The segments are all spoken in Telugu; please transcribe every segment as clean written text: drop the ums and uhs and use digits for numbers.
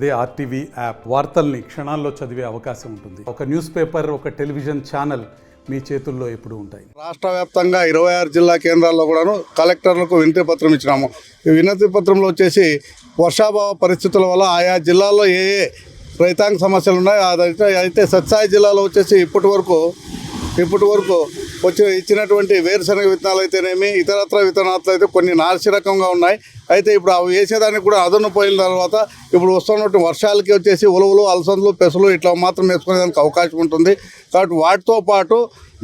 అదే ఆర్టీవీ యాప్ వార్తల్ని క్షణాల్లో చదివే అవకాశం ఉంటుంది. ఒక న్యూస్ పేపర్, ఒక టెలివిజన్ ఛానల్ మీ చేతుల్లో ఎప్పుడూ ఉంటాయి. రాష్ట్ర వ్యాప్తంగా 26 జిల్లా కేంద్రాల్లో కూడాను కలెక్టర్లకు వినతి పత్రం ఇచ్చినాము. ఈ వినతి పత్రంలో వచ్చేసి వర్షాభావ పరిస్థితుల వల్ల ఆయా జిల్లాల్లో ఏ రైతాంగ సమస్యలు ఉన్నాయో అయితే సత్సాయి జిల్లాలో వచ్చేసి ఇప్పటి వరకు ఇచ్చినటువంటి వేరుశనగ విత్తనాలు అయితేనేమి ఇతరత్ర విత్తనాలు అయితే కొన్ని నాసిరకంగా ఉన్నాయి. అయితే ఇప్పుడు అవి వేసేదానికి కూడా అదను పోయిన తర్వాత ఇప్పుడు వస్తున్నటువంటి వర్షాలకి వచ్చేసి ఉలువలు, అలసందులు, పెసలు ఇట్లా మాత్రం వేసుకునేదానికి అవకాశం ఉంటుంది. కాబట్టి వాటితో పాటు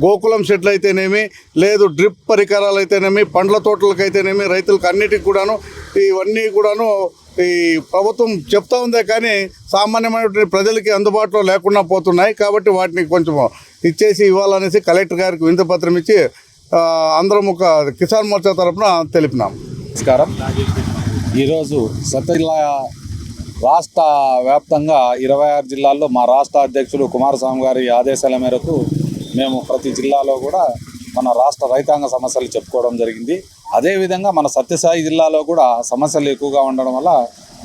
గోకులం షెడ్లు అయితేనేమి, లేదు డ్రిప్ పరికరాలు అయితేనేమి, పండ్ల తోటలకు అయితేనేమి, రైతులకు అన్నిటికి కూడాను ఇవన్నీ కూడాను ఈ ప్రభుత్వం చెప్తా ఉందే కానీ సామాన్యమైనటువంటి ప్రజలకి అందుబాటులో లేకుండా పోతున్నాయి. కాబట్టి వాటిని కొంచెం ఇచ్చేసి ఇవ్వాలనేసి కలెక్టర్ గారికి వినతి పత్రం ఇచ్చి అందరం ఒక కిసాన్ మోర్చా తరఫున తెలిపినాం. నమస్కారం. ఈరోజు సత్య జిల్లా రాష్ట్ర వ్యాప్తంగా 26 జిల్లాల్లో మా రాష్ట్ర అధ్యక్షుడు కుమారస్వామి గారి ఆదేశాల మేరకు మేము ప్రతి జిల్లాలో కూడా మన రాష్ట్ర రైతాంగ సమస్యలు చెప్పుకోవడం జరిగింది. అదేవిధంగా మన సత్యసాయి జిల్లాలో కూడా సమస్యలు ఎక్కువగా ఉండడం వల్ల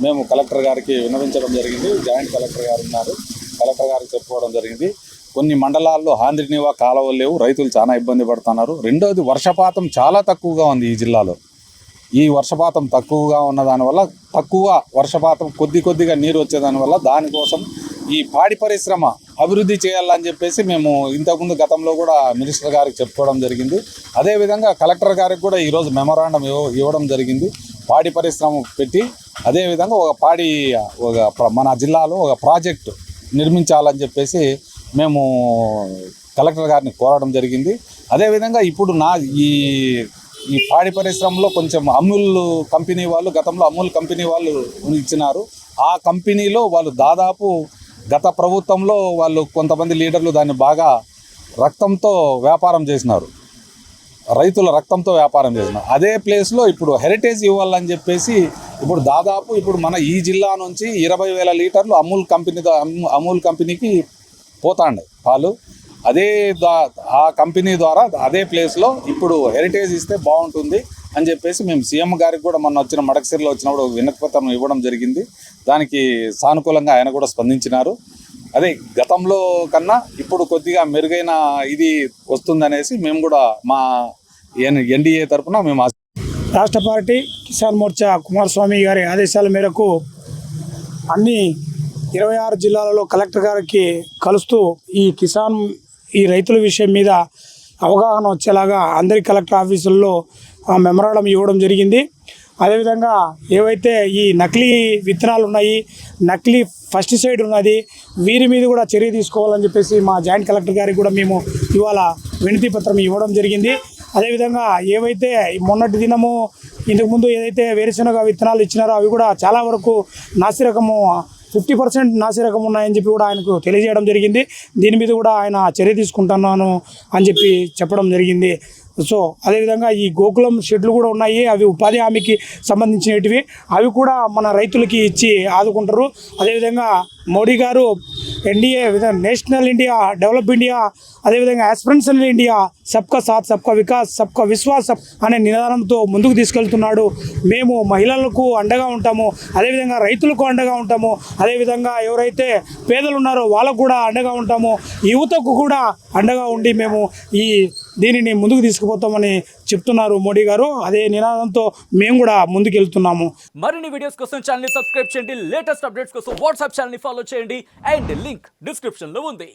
మేము కలెక్టర్ గారికి విన్నవించడం జరిగింది. జాయింట్ కలెక్టర్ గారు ఉన్నారు, కలెక్టర్ గారికి చెప్పుకోవడం జరిగింది. కొన్ని మండలాల్లో ఆంధ్రనీవా కాలువలు లేవు, రైతులు చాలా ఇబ్బంది పడుతున్నారు. రెండవది వర్షపాతం చాలా తక్కువగా ఉంది ఈ జిల్లాలో. ఈ వర్షపాతం తక్కువగా ఉన్న దానివల్ల తక్కువ వర్షపాతం కొద్దిగా నీరు వచ్చేదానివల్ల దానికోసం ఈ పాడి పరిశ్రమ అభివృద్ధి చేయాలని చెప్పేసి మేము ఇంతకుముందు గతంలో కూడా మినిస్టర్ గారికి చెప్పుకోవడం జరిగింది. అదేవిధంగా కలెక్టర్ గారికి కూడా ఈరోజు మెమరాండం ఇవ్వడం జరిగింది. పాడి పరిశ్రమ పెట్టి అదేవిధంగా మన జిల్లాలో ఒక ప్రాజెక్టు నిర్మించాలని చెప్పేసి మేము కలెక్టర్ గారిని కోరడం జరిగింది. అదేవిధంగా ఇప్పుడు ఈ పాడి పరిశ్రమలో కొంచెం అమూల్ కంపెనీ వాళ్ళు గతంలో అమూల్ కంపెనీ వాళ్ళు ఇచ్చినారు. ఆ కంపెనీలో వాళ్ళు దాదాపు గత ప్రభుత్వంలో వాళ్ళు కొంతమంది లీడర్లు దాన్ని బాగా రక్తంతో వ్యాపారం చేసినారు, రైతుల రక్తంతో వ్యాపారం చేసినారు. అదే ప్లేస్లో ఇప్పుడు హెరిటేజ్ ఇవ్వాలని చెప్పేసి ఇప్పుడు దాదాపు ఇప్పుడు మన ఈ జిల్లా నుంచి 20,000 లీటర్లు అమూల్ కంపెనీకి పోతాండాయి పాలు. ఆ కంపెనీ ద్వారా అదే ప్లేస్లో ఇప్పుడు హెరిటేజ్ ఇస్తే బాగుంటుంది అని చెప్పేసి మేము సీఎం గారికి కూడా మొన్న మడకసిరిలో వచ్చినప్పుడు వినతి పత్రం ఇవ్వడం జరిగింది. దానికి సానుకూలంగా ఆయన కూడా స్పందించినారు. అదే గతంలో కన్నా ఇప్పుడు కొద్దిగా మెరుగైన ఇది వస్తుందనేసి మేము కూడా మా ఎన్డీఏ తరఫున మేము రాష్ట్ర పార్టీ కిసాన్ మోర్చా కుమారస్వామి గారి ఆదేశాల మేరకు అన్ని 26 జిల్లాలలో కలెక్టర్ గారికి కలుస్తూ ఈ రైతుల విషయం మీద అవగాహన వచ్చేలాగా అందరి కలెక్టర్ ఆఫీసుల్లో మెమరాండం ఇవ్వడం జరిగింది. అదేవిధంగా ఏవైతే ఈ నకిలీ విత్తనాలు ఉన్నాయి, నకిలీ పెస్టిసైడ్ ఉన్నది, వీరి మీద కూడా చర్య తీసుకోవాలని చెప్పేసి మా జాయింట్ కలెక్టర్ గారికి కూడా మేము ఇవాళ వినతి పత్రం ఇవ్వడం జరిగింది. అదేవిధంగా ఏవైతే మొన్నటి దినము ఇంతకుముందు ఏదైతే వేరుశనగ విత్తనాలు ఇచ్చినారో అవి కూడా చాలా వరకు నాసిరకము 50% నాసిరకం ఉన్నాయని చెప్పి కూడా ఆయనకు తెలియజేయడం జరిగింది. దీని మీద కూడా ఆయన చర్య తీసుకుంటున్నాను అని చెప్పి చెప్పడం జరిగింది. సో అదేవిధంగా ఈ గోకులం షెడ్లు కూడా ఉన్నాయి, అవి ఉపాధి హామీకి సంబంధించినవి, అవి కూడా మన రైతులకి ఇచ్చి ఆదుకుంటారు. అదేవిధంగా మోడీ గారు NDA national India, develop India, అదేవిధంగా ఆస్పిరెన్షియల్ ఇండియా, సబ్కా సాత్ సబ్కా వికాస్ సబ్కా విశ్వాస్ అనే నినాదంతో ముందుకు తీసుకెళ్తున్నాడు. మేము మహిళలకు అండగా ఉంటాము, అదేవిధంగా రైతులకు అండగా ఉంటాము, అదేవిధంగా ఎవరైతే పేదలు ఉన్నారో వాళ్ళకు కూడా అండగా ఉంటాము, యువతకు కూడా అండగా ఉండి మేము దీనిని ముందుకు తీసుకుపోతామని చెప్తున్నారు మోడీ గారు. అదే నినాదంతో మేము కూడా ముందుకెళ్తున్నాము. మరిన్ని వీడియోస్ కోసం ఛానల్ ని సబ్స్క్రైబ్ చేయండి, లేటెస్ట్ అప్డేట్స్ కోసం వాట్సాప్ ఛానల్ ని ఫాలో చేయండి అండ్ లింక్ డిస్క్రిప్షన్ లో ఉంది.